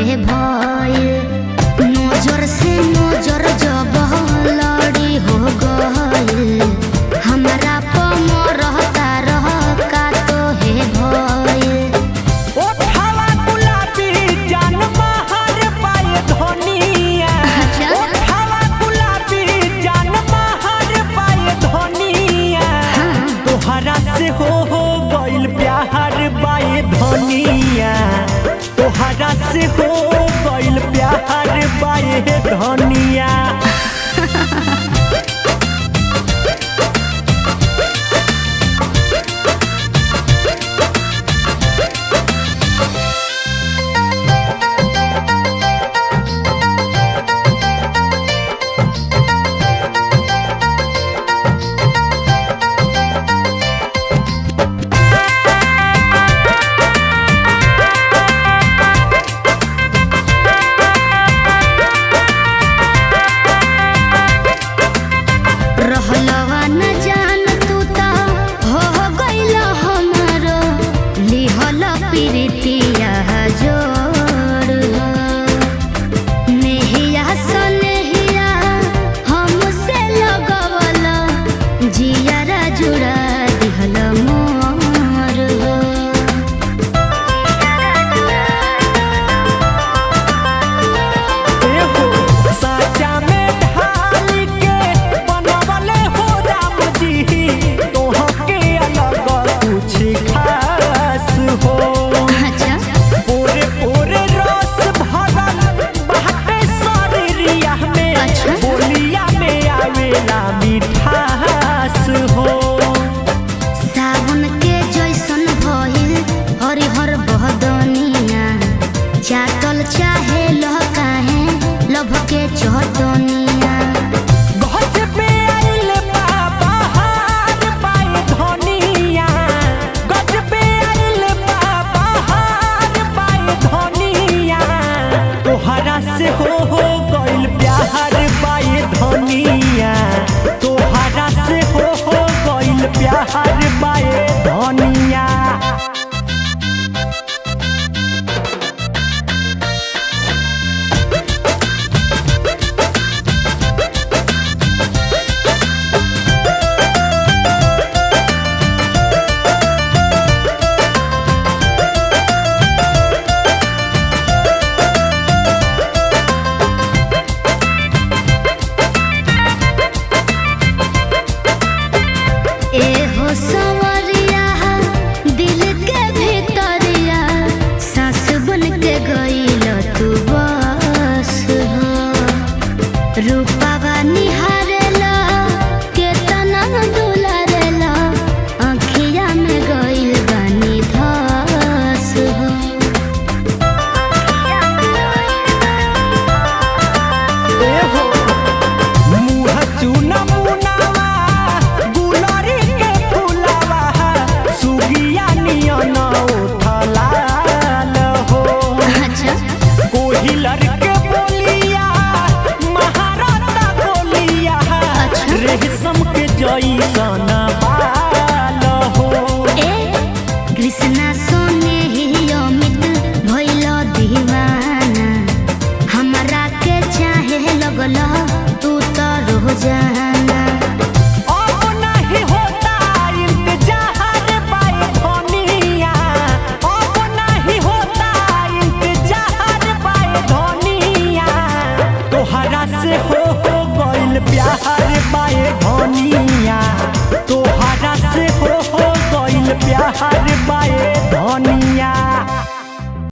हे भइल नजर से नजर जब लड़ी हो गइल हमरा पर रहता रह का तो हे भइल ओ खावा गुलाबी जान महर पाए धनिया ओ खावा गुलाबी जान महर पाए धनिया तोहरा से हो गइल प्यार बाए धनिया तोहरा से हो गइल प्यार बाए धनिया रहलवा न जान तू ता हो गइल हमरो लिहल प्रीतिया जोड़ नेहिया सनेहिया हमसे लगवल जियारा जुड़ा दिहल मोर साचा में ढाल के बनवले हो राम जी तोहके अलग कुछ खास हो अच्छा पूरे पूरे रस भरल बाटे शरीरिया में अच्छा। बोलिया में आवेला मिठास हो सावन के जैसन भइल हरिहर बहदनिया चाटल चाहे लह काहे लभ के चहतनिया गज पे आइल बहार पाए धनिया गज पे आइल बहार पाए धनिया तोहरा से हो गइल प्यार पाए धनिया तोहरा से हो गइल प्यार पाए धनिया ए हो संवरिया दिल के भीतरिया सांस बन के गइल तू बस हो रूपावा निहारेला केतना दुलारेला आँखिया में गइल बानी धस हो मुँह चूना मुनावा गुलरी के फुलावा सुगिया नियन उठलाल हो अच्छा कोहिलर के बोलिया महाराता बोलिया अच्छा। रेशम के जैसन बाल हो ए कृष्णा सोने ही अमित भइल दीवाना हमरा के चाहे लगल तू तो रोजाना अब नहीं होता इंतजार पाए धनिया अब नहीं होता इंतजार पाए धनिया तोहरा से हो गइल प्यार पाए धनिया तोहरा से हो गइल प्यार पाए धनिया